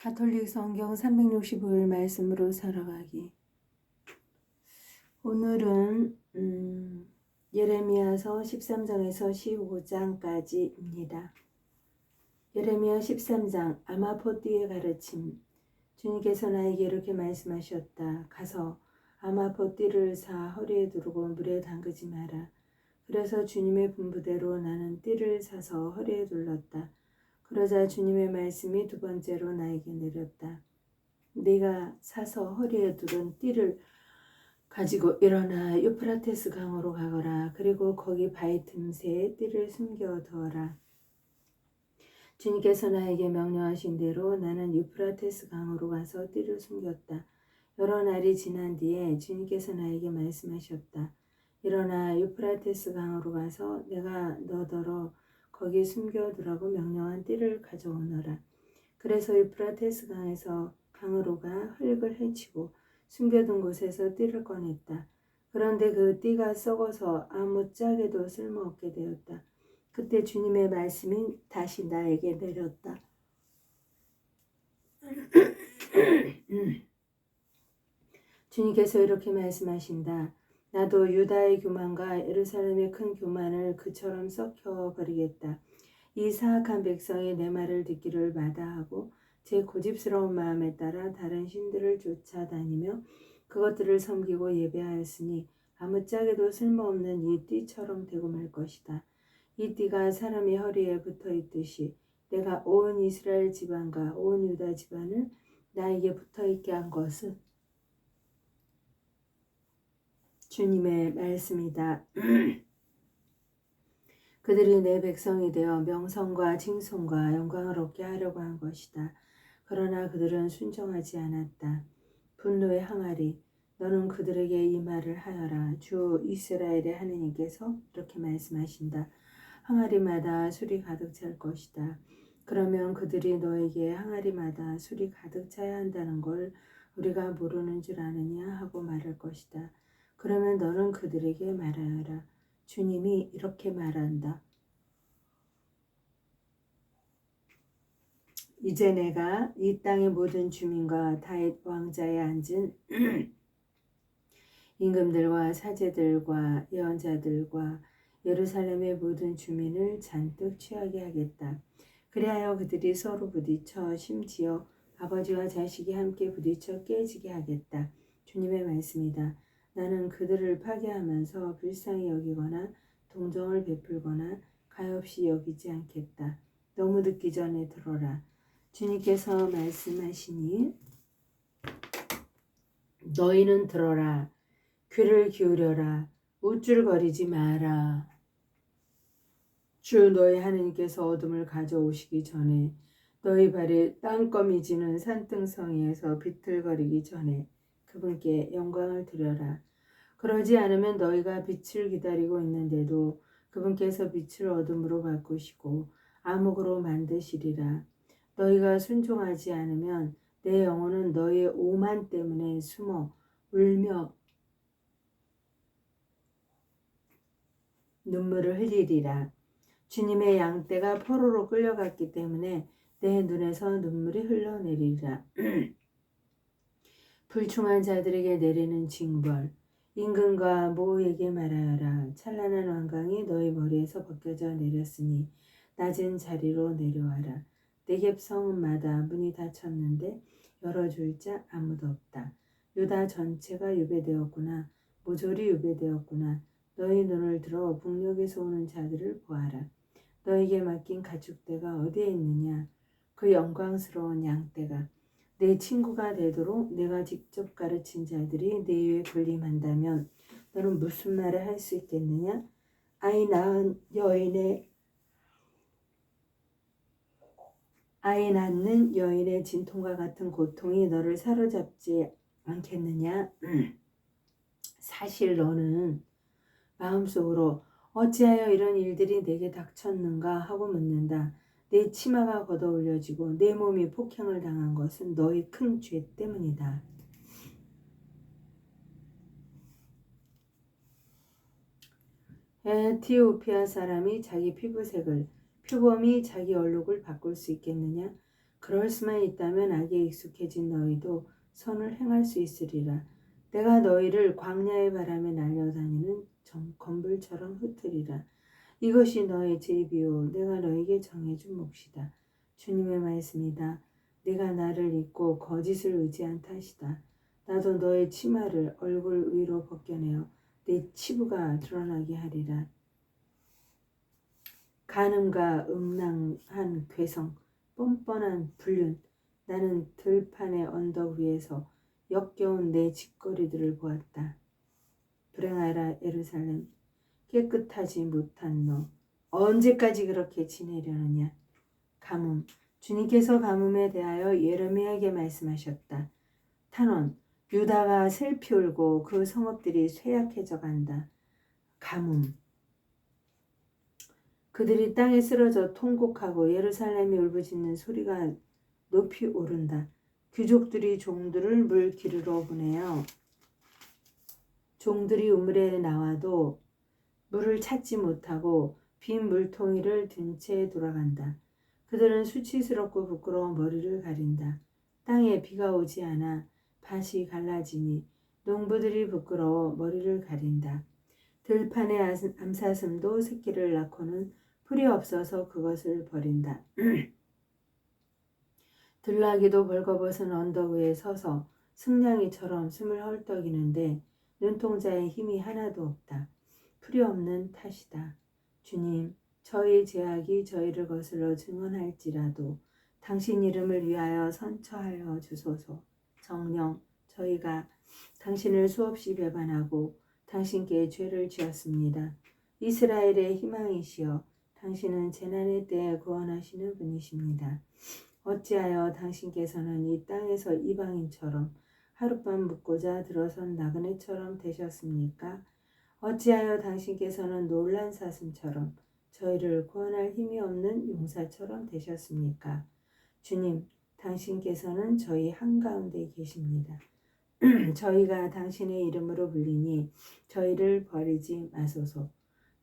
가톨릭 성경 365일 말씀으로 살아가기. 오늘은 예레미야서 13장에서 15장까지입니다. 예레미야 13장 아마포띠의 가르침. 주님께서 나에게 이렇게 말씀하셨다. 가서 아마포띠를 사 허리에 두르고 물에 담그지 마라. 그래서 주님의 분부대로 나는 띠를 사서 허리에 둘렀다. 그러자 주님의 말씀이 두 번째로 나에게 내렸다. 네가 사서 허리에 두른 띠를 가지고 일어나 유프라테스 강으로 가거라. 그리고 거기 바위 틈새에 띠를 숨겨 두어라. 주님께서 나에게 명령하신 대로 나는 유프라테스 강으로 가서 띠를 숨겼다. 여러 날이 지난 뒤에 주님께서 나에게 말씀하셨다. 일어나 유프라테스 강으로 가서 내가 너더러 거기 숨겨두라고 명령한 띠를 가져오너라. 그래서 유프라테스 강으로 가 흙을 헤치고 숨겨둔 곳에서 띠를 꺼냈다. 그런데 그 띠가 썩어서 아무짝에도 쓸모없게 되었다. 그때 주님의 말씀이 다시 나에게 내렸다. 주님께서 이렇게 말씀하신다. 나도 유다의 교만과 예루살렘의 큰 교만을 그처럼 썩혀버리겠다. 이 사악한 백성이 내 말을 듣기를 마다하고 제 고집스러운 마음에 따라 다른 신들을 쫓아다니며 그것들을 섬기고 예배하였으니 아무짝에도 쓸모없는 이 띠처럼 되고 말 것이다. 이 띠가 사람의 허리에 붙어있듯이 내가 온 이스라엘 집안과 온 유다 집안을 나에게 붙어있게 한 것은 주님의 말씀이다. 그들이 내 백성이 되어 명성과 칭송과 영광을 얻게 하려고 한 것이다. 그러나 그들은 순종하지 않았다. 분노의 항아리, 너는 그들에게 이 말을 하여라. 주 이스라엘의 하느님께서 이렇게 말씀하신다. 항아리마다 술이 가득 찰 것이다. 그러면 그들이 너에게 항아리마다 술이 가득 차야 한다는 걸 우리가 모르는 줄 아느냐 하고 말할 것이다. 그러면 너는 그들에게 말하여라. 주님이 이렇게 말한다. 이제 내가 이 땅의 모든 주민과 다윗 왕자에 앉은 임금들과 사제들과 예언자들과 예루살렘의 모든 주민을 잔뜩 취하게 하겠다. 그리하여 그들이 서로 부딪혀 심지어 아버지와 자식이 함께 부딪혀 깨지게 하겠다. 주님의 말씀이다. 나는 그들을 파괴하면서 불쌍히 여기거나 동정을 베풀거나 가엾이 여기지 않겠다. 너무 늦기 전에 들어라. 주님께서 말씀하시니 너희는 들어라. 귀를 기울여라. 우쭐거리지 마라. 주 너희 하느님께서 어둠을 가져오시기 전에 너희 발이 땅거미지는 산등성이에서 비틀거리기 전에 그분께 영광을 드려라. 그러지 않으면 너희가 빛을 기다리고 있는데도 그분께서 빛을 어둠으로 바꾸시고 암흑으로 만드시리라. 너희가 순종하지 않으면 내 영혼은 너희의 오만 때문에 숨어 울며 눈물을 흘리리라. 주님의 양떼가 포로로 끌려갔기 때문에 내 눈에서 눈물이 흘러내리리라. 불충한 자들에게 내리는 징벌. 임금과 모에게 말하여라. 찬란한 왕광이 너희 머리에서 벗겨져 내렸으니 낮은 자리로 내려와라. 네겝 성읍마다 문이 닫혔는데 열어줄 자 아무도 없다. 유다 전체가 유배되었구나. 모조리 유배되었구나. 너희 눈을 들어 북녘에서 오는 자들을 보아라. 너에게 맡긴 가축대가 어디에 있느냐? 그 영광스러운 양떼가. 내 친구가 되도록 내가 직접 가르친 자들이 내 위에 군림한다면 너는 무슨 말을 할 수 있겠느냐? 아이 낳는 여인의 진통과 같은 고통이 너를 사로잡지 않겠느냐? 사실 너는 마음속으로 어찌하여 이런 일들이 내게 닥쳤는가 하고 묻는다. 내 치마가 걷어올려지고 내 몸이 폭행을 당한 것은 너의 큰 죄 때문이다. 에티오피아 사람이 자기 피부색을, 표범이 자기 얼룩을 바꿀 수 있겠느냐? 그럴 수만 있다면 악에 익숙해진 너희도 선을 행할 수 있으리라. 내가 너희를 광야의 바람에 날려다니는 건불처럼 흩으리라. 이것이 너의 제비요 내가 너에게 정해준 몫이다. 주님의 말씀이다. 네가 나를 잊고 거짓을 의지한 탓이다. 나도 너의 치마를 얼굴 위로 벗겨내어 내 치부가 드러나게 하리라. 간음과 음란한 괴성, 뻔뻔한 불륜, 나는 들판의 언덕 위에서 역겨운 내 짓거리들을 보았다. 불행하라 예루살렘, 깨끗하지 못한 너, 언제까지 그렇게 지내려느냐. 가뭄, 주님께서 가뭄에 대하여 예레미야에게 말씀하셨다. 탄원, 유다가 슬피 울고 그 성읍들이 쇠약해져 간다. 가뭄, 그들이 땅에 쓰러져 통곡하고 예루살렘이 울부짖는 소리가 높이 오른다. 귀족들이 종들을 물 기르러 보내요. 종들이 우물에 나와도 물을 찾지 못하고 빈 물통이를 든 채 돌아간다. 그들은 수치스럽고 부끄러운 머리를 가린다. 땅에 비가 오지 않아 밭이 갈라지니 농부들이 부끄러워 머리를 가린다. 들판의 암사슴도 새끼를 낳고는 풀이 없어서 그것을 버린다. 들나귀도 벌거벗은 언덕 위에 서서 승냥이처럼 숨을 헐떡이는데 눈동자에 힘이 하나도 없다. 풀이 없는 탓이다. 주님, 저희 죄악이 저희를 거슬러 증언할지라도 당신 이름을 위하여 선처하여 주소서. 정녕, 저희가 당신을 수없이 배반하고 당신께 죄를 지었습니다. 이스라엘의 희망이시여, 당신은 재난의 때에 구원하시는 분이십니다. 어찌하여 당신께서는 이 땅에서 이방인처럼 하룻밤 묵고자 들어선 나그네처럼 되셨습니까? 어찌하여 당신께서는 놀란 사슴처럼 저희를 구원할 힘이 없는 용사처럼 되셨습니까? 주님, 당신께서는 저희 한가운데 계십니다. 저희가 당신의 이름으로 불리니 저희를 버리지 마소서.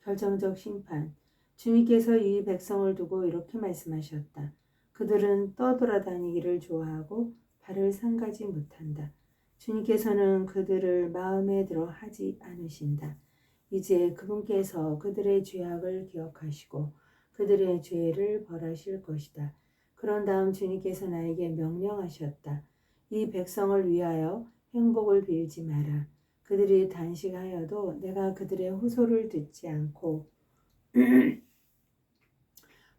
결정적 심판. 주님께서 이 백성을 두고 이렇게 말씀하셨다. 그들은 떠돌아다니기를 좋아하고 발을 상가지 못한다. 주님께서는 그들을 마음에 들어 하지 않으신다. 이제 그분께서 그들의 죄악을 기억하시고 그들의 죄를 벌하실 것이다. 그런 다음 주님께서 나에게 명령하셨다. 이 백성을 위하여 행복을 빌지 마라. 그들이 단식하여도 내가 그들의 호소를 듣지 않고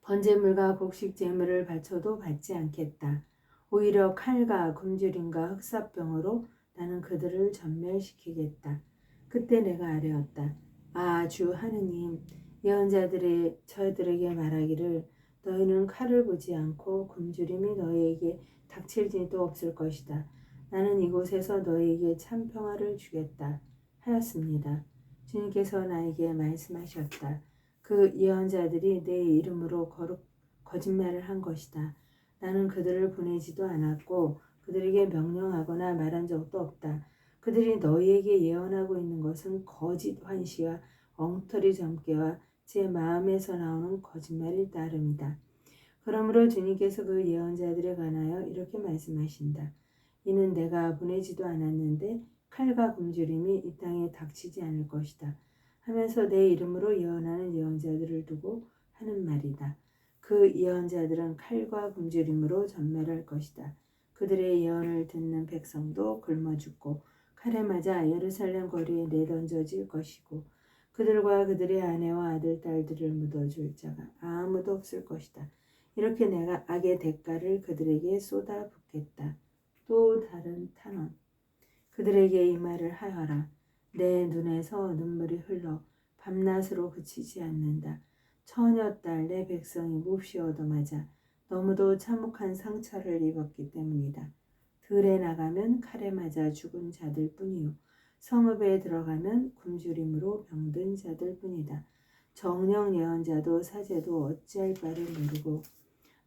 번제물과 곡식 제물을 바쳐도 받지 않겠다. 오히려 칼과 굶주림과 흑사병으로 나는 그들을 전멸시키겠다. 그때 내가 아뢰었다. 아, 주 하느님, 예언자들의 저들에게 말하기를 너희는 칼을 보지 않고 굶주림이 너희에게 닥칠 일도 없을 것이다. 나는 이곳에서 너희에게 참 평화를 주겠다 하였습니다. 주님께서 나에게 말씀하셨다. 그 예언자들이 내 이름으로 거짓말을 한 것이다. 나는 그들을 보내지도 않았고 그들에게 명령하거나 말한 적도 없다. 그들이 너희에게 예언하고 있는 것은 거짓 환시와 엉터리 점괘와 제 마음에서 나오는 거짓말일 따름이다. 그러므로 주님께서 그 예언자들에 관하여 이렇게 말씀하신다. 이는 내가 보내지도 않았는데 칼과 굶주림이 이 땅에 닥치지 않을 것이다. 하면서 내 이름으로 예언하는 예언자들을 두고 하는 말이다. 그 예언자들은 칼과 굶주림으로 전멸할 것이다. 그들의 예언을 듣는 백성도 굶어 죽고 칼에 맞아 예루살렘 거리에 내던져질 것이고 그들과 그들의 아내와 아들, 딸들을 묻어줄 자가 아무도 없을 것이다. 이렇게 내가 악의 대가를 그들에게 쏟아붓겠다. 또 다른 탄원. 그들에게 이 말을 하여라. 내 눈에서 눈물이 흘러 밤낮으로 그치지 않는다. 처녀딸 내 백성이 몹시 얻어맞아 너무도 참혹한 상처를 입었기 때문이다. 들에 나가면 칼에 맞아 죽은 자들 뿐이요 성읍에 들어가면 굶주림으로 병든 자들 뿐이다. 정령 예언자도 사제도 어찌할 바를 모르고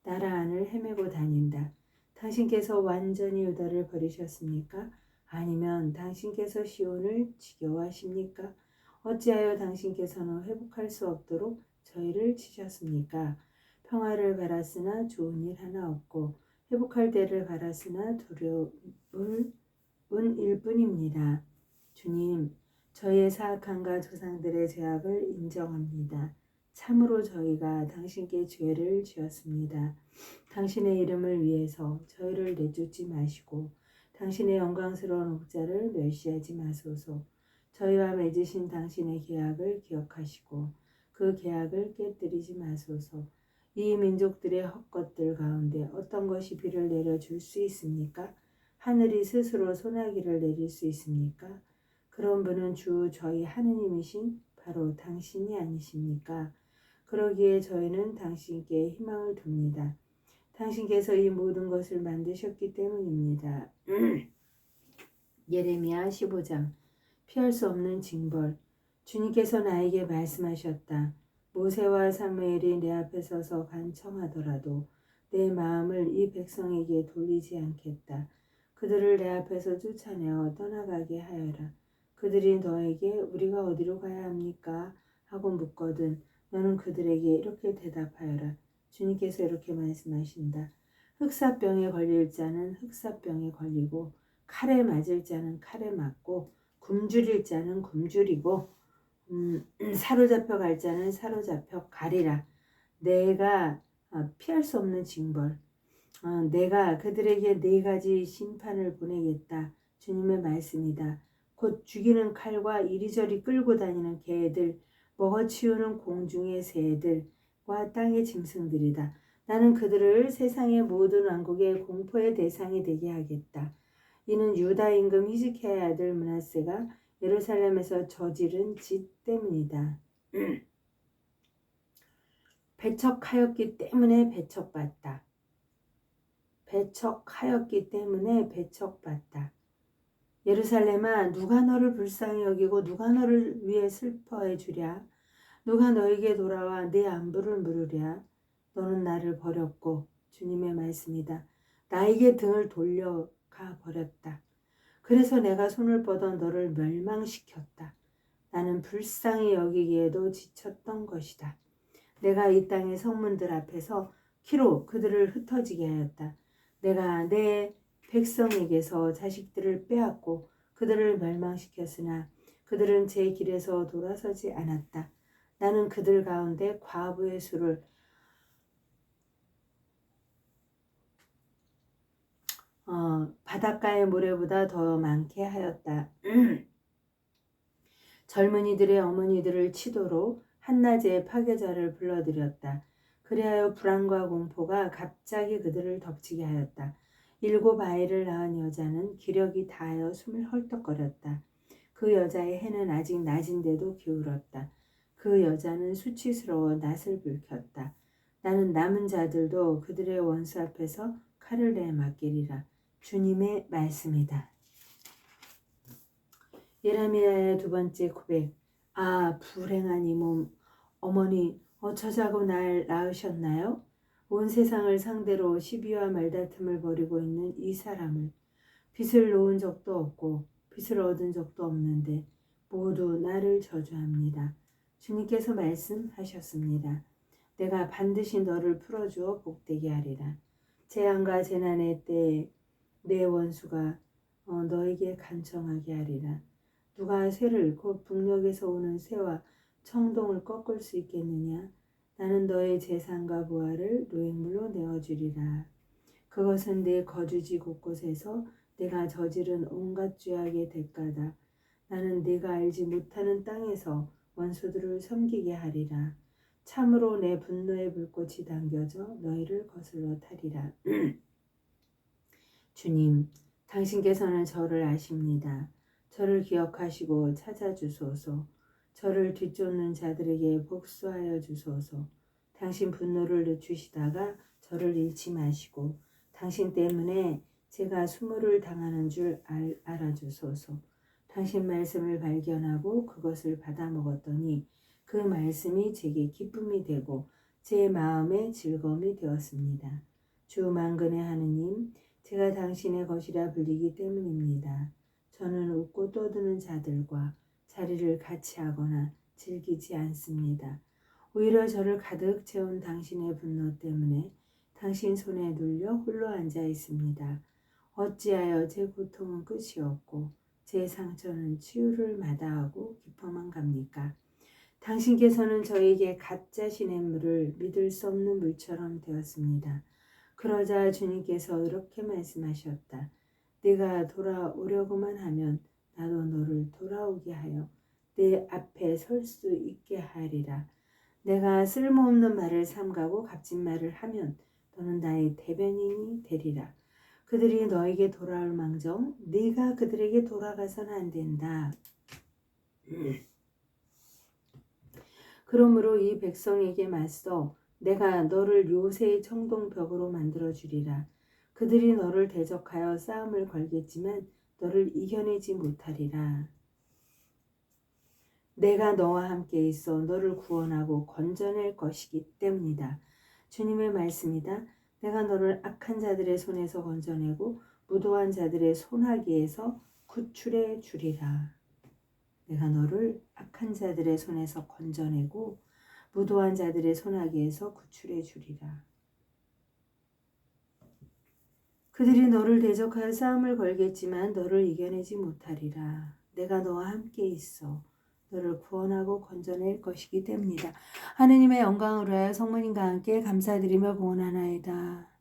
나라 안을 헤매고 다닌다. 당신께서 완전히 유다를 버리셨습니까? 아니면 당신께서 시온을 지겨워하십니까? 어찌하여 당신께서는 회복할 수 없도록 저희를 치셨습니까? 평화를 바랐으나 좋은 일 하나 없고 회복할 때를 바랐으나 두려울 일뿐입니다. 주님, 저희의 사악함과 조상들의 죄악을 인정합니다. 참으로 저희가 당신께 죄를 지었습니다. 당신의 이름을 위해서 저희를 내쫓지 마시고 당신의 영광스러운 옥자를 멸시하지 마소서. 저희와 맺으신 당신의 계약을 기억하시고 그 계약을 깨뜨리지 마소서. 이 민족들의 헛것들 가운데 어떤 것이 비를 내려줄 수 있습니까? 하늘이 스스로 소나기를 내릴 수 있습니까? 그런 분은 주 저희 하느님이신 바로 당신이 아니십니까? 그러기에 저희는 당신께 희망을 둡니다. 당신께서 이 모든 것을 만드셨기 때문입니다. 예레미야 15장. 피할 수 없는 징벌. 주님께서 나에게 말씀하셨다. 모세와 사무엘이 내 앞에 서서 간청하더라도 내 마음을 이 백성에게 돌리지 않겠다. 그들을 내 앞에서 쫓아내어 떠나가게 하여라. 그들이 너에게 우리가 어디로 가야 합니까? 하고 묻거든 너는 그들에게 이렇게 대답하여라. 주님께서 이렇게 말씀하신다. 흑사병에 걸릴 자는 흑사병에 걸리고 칼에 맞을 자는 칼에 맞고 굶주릴 자는 굶주리고 사로잡혀 갈 자는 사로잡혀 가리라. 내가 피할 수 없는 징벌. 내가 그들에게 4가지 심판을 보내겠다. 주님의 말씀이다. 곧 죽이는 칼과 이리저리 끌고 다니는 개들, 먹어치우는 공중의 새들과 땅의 짐승들이다. 나는 그들을 세상의 모든 왕국의 공포의 대상이 되게 하겠다. 이는 유다 임금 히스기야의 아들 므낫세가 예루살렘에서 저지른 짓 때문이다. 배척하였기 때문에 배척받다. 배척하였기 때문에 배척받다. 예루살렘아, 누가 너를 불쌍히 여기고 누가 너를 위해 슬퍼해 주랴? 누가 너에게 돌아와 네 안부를 물으랴? 너는 나를 버렸고, 주님의 말씀이다. 나에게 등을 돌려가 버렸다. 그래서 내가 손을 뻗어 너를 멸망시켰다. 나는 불쌍히 여기기에도 지쳤던 것이다. 내가 이 땅의 성문들 앞에서 키로 그들을 흩어지게 하였다. 내가 내 백성에게서 자식들을 빼앗고 그들을 멸망시켰으나 그들은 제 길에서 돌아서지 않았다. 나는 그들 가운데 과부의 수를 바닷가의 모래보다 더 많게 하였다. 젊은이들의 어머니들을 치도록 한낮에 파괴자를 불러들였다. 그리하여 불안과 공포가 갑자기 그들을 덮치게 하였다. 7 아이를 낳은 여자는 기력이 다하여 숨을 헐떡거렸다. 그 여자의 해는 아직 낮인데도 기울었다. 그 여자는 수치스러워 낯을 붉혔다. 나는 남은 자들도 그들의 원수 앞에서 칼을 내 맞기리라. 주님의 말씀이다. 예레미야의 2번째 고백. 아, 불행한 이 몸. 어머니, 어쩌자고 날 낳으셨나요? 온 세상을 상대로 시비와 말다툼을 벌이고 있는 이 사람을 빚을 놓은 적도 없고 빚을 얻은 적도 없는데 모두 나를 저주합니다. 주님께서 말씀하셨습니다. 내가 반드시 너를 풀어주어 복되게 하리라. 재앙과 재난의 때에 내 원수가 너에게 간청하게 하리라. 누가 쇠를 곧 북녘에서 오는 새와 청동을 꺾을 수 있겠느냐? 나는 너의 재산과 부하를 노획물로 내어주리라. 그것은 내 거주지 곳곳에서 내가 저지른 온갖 죄악의 대가다. 나는 네가 알지 못하는 땅에서 원수들을 섬기게 하리라. 참으로 내 분노의 불꽃이 당겨져 너희를 거슬러 타리라. 주님, 당신께서는 저를 아십니다. 저를 기억하시고 찾아주소서. 저를 뒤쫓는 자들에게 복수하여 주소서. 당신 분노를 늦추시다가 저를 잃지 마시고 당신 때문에 제가 수모를 당하는 줄 알아주소서. 당신 말씀을 발견하고 그것을 받아먹었더니 그 말씀이 제게 기쁨이 되고 제 마음의 즐거움이 되었습니다. 주 만군의 하느님, 제가 당신의 것이라 불리기 때문입니다. 저는 웃고 떠드는 자들과 자리를 같이 하거나 즐기지 않습니다. 오히려 저를 가득 채운 당신의 분노 때문에 당신 손에 눌려 홀로 앉아 있습니다. 어찌하여 제 고통은 끝이 없고 제 상처는 치유를 마다하고 깊어만 갑니까? 당신께서는 저에게 가짜 시냇물을 믿을 수 없는 물처럼 되었습니다. 그러자 주님께서 이렇게 말씀하셨다. 네가 돌아오려고만 하면 나도 너를 돌아오게 하여 내 앞에 설 수 있게 하리라. 내가 쓸모없는 말을 삼가고 값진 말을 하면 너는 나의 대변인이 되리라. 그들이 너에게 돌아올 망정 네가 그들에게 돌아가서는 안 된다. 그러므로 이 백성에게 맞서 내가 너를 요새의 청동벽으로 만들어 주리라. 그들이 너를 대적하여 싸움을 걸겠지만 너를 이겨내지 못하리라. 내가 너와 함께 있어 너를 구원하고 건져낼 것이기 때문이다. 주님의 말씀이다. 내가 너를 악한 자들의 손에서 건져내고 무도한 자들의 손아귀에서 구출해 주리라. 내가 너를 악한 자들의 손에서 건져내고 무도한 자들의 손아귀에서 구출해 주리라. 그들이 너를 대적하여 싸움을 걸겠지만 너를 이겨내지 못하리라. 내가 너와 함께 있어 너를 구원하고 건져낼 것이기 때문이다. 하느님의 영광을 위하여 성모님과 함께 감사드리며 구원하나이다.